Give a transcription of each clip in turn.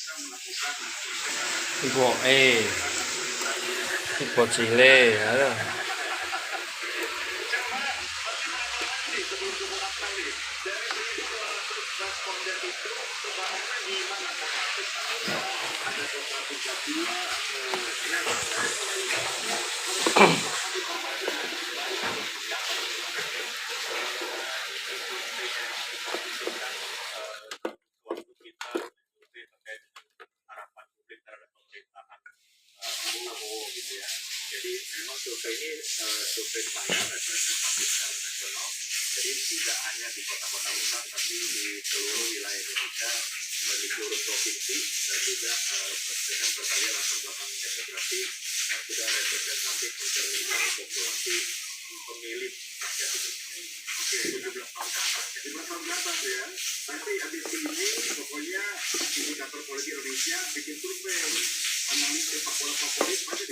Ibu Ibu Cile, halo. Jadi memang survei ini survei panjang representatif secara nasional. Jadi tidak hanya di kota-kota besar, tapi di seluruh wilayah Indonesia, di seluruh provinsi, dan juga dengan berbagai latar belakang demografi yang sudah representatif mencerminkan populasi pemilih rakyat Indonesia. Oke, 17 tahun ke atas. 17 tahun ke atas ya. Nanti habis ini pokoknya indikator politik Indonesia bikin survei analis sepak bola favorit pasti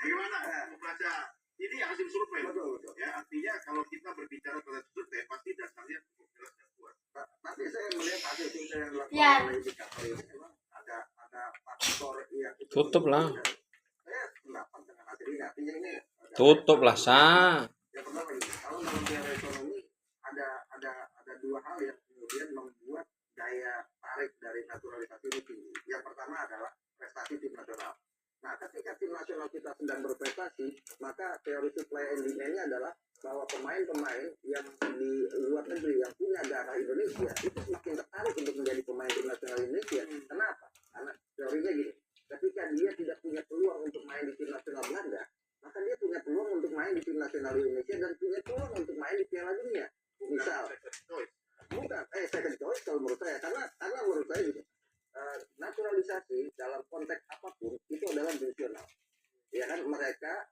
gimana membaca ini hasil survei betul. Ya artinya kalau kita berbicara tentang survei pasti dasarnya cukup jelas dan kuat. Tapi saya melihat hasil survei yang dilakukan oleh indikator ini memang ada faktor yang Tutup lah. Saya pendapat dengan hasil ini artinya ini Tutup lah sa. Yang pertama ini kalau dalam teori ekonomi ada dua hal yang kemudian membuat daya tarik dari naturalisasi ini tinggi. Yang pertama adalah prestasi tim nasional. Nah, ketika tim nasional kita sedang berprestasi, maka teori supply and demand-nya adalah bahwa pemain-pemain yang di luar negeri yang punya darah Indonesia itu semakin tertarik untuk menjadi pemain tim nasional Indonesia. Kenapa? Karena teorinya gini, ketika dia tidak punya peluang untuk main di tim nasional Belanda, maka dia punya peluang untuk main di tim nasional Indonesia dan punya peluang untuk main di Piala Dunia. Misal, bukan second choice kalau menurut saya, karena menurut saya gitu, naturalisasi dalam konteks apapun itu adalah fungsional. Ya kan mereka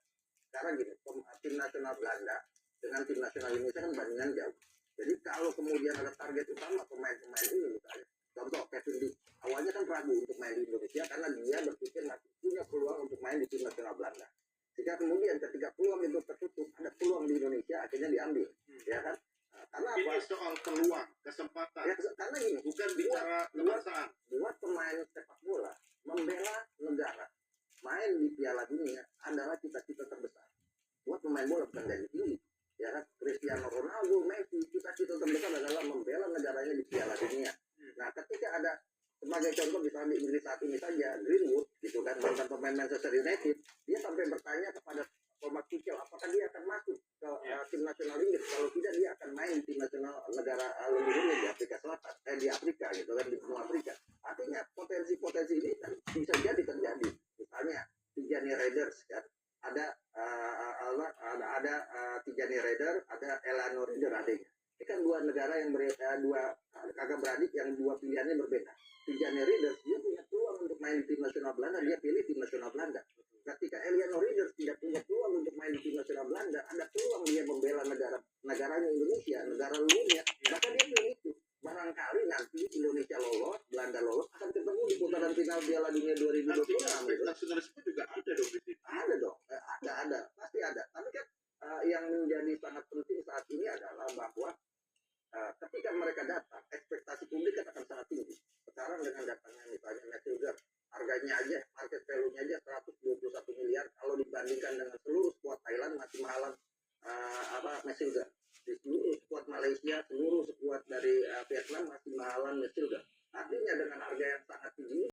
sekarang gini, tim nasional Belanda dengan tim nasional Indonesia kan bandingan jauh. Jadi kalau kemudian ada target utama pemain-pemain ini misalnya, contoh Kevin Lee, awalnya kan ragu untuk main di Indonesia karena dia berpikir masih punya peluang untuk main di tim nasional Belanda. Jika kemudian ketika peluang itu tertutup, ada peluang di Indonesia akhirnya diambil, ya kan? Karena apa? Ini soal peluang, kesempatan. Ya, karena gini, bukan bicara kebangsaan. Buat pemain sepak bola membela negara, main di Piala Dunia adalah cita-cita terbesar. Buat pemain bola bukan dari tinggi. Ya kan, Cristiano Ronaldo, Messi, cita-cita terbesar adalah membela negaranya di Piala Dunia. Nah, ketika ada sebagai contoh misalnya di Inggris saat ini saja, Greenwood, gitu kan, mantan pemain Manchester United, dia sampai bertanya kepada Thomas Tuchel apakah dia akan masuk ke tim nasional Inggris, kalau tidak dia akan main di tim nasional negara leluhurnya di Afrika Selatan, di Afrika gitu kan, di benua Afrika. Artinya potensi ini kan bisa jadi terjadi. Misalnya Tijani Raiders kan, ada Tijani Raider, ada Elano Raider adanya. Ini kan dua negara yang dua kakak beradik yang dua pilihannya berbeda. Tijani Raiders dia punya peluang untuk main di tim nasional Belanda, dia pilih tim nasional Belanda. Ketika Elano Raiders tidak punya peluang untuk main di tim nasional Belanda, ada peluang dia membela negaranya Indonesia, negara leluhurnya, maka dia pilih itu. Barangkali nanti Indonesia lolos, Belanda lolos, akan ketemu di putaran final Piala Dunia 2026. Nasionalisme juga ada dong di sini. Ada dong, ada, pasti ada. Tapi kan yang menjadi sangat penting saat ini adalah bahwa ketika mereka datang, ekspektasi publik akan sangat tinggi. Sekarang dengan datangnya misalnya Messilger, harganya aja, market value-nya aja 121 miliar. Kalau dibandingkan dengan seluruh squad Thailand masih mahalan Messilger. Di seluruh squad Malaysia, seluruh squad dari Vietnam masih mahalan Messilger. Artinya dengan harga yang sangat tinggi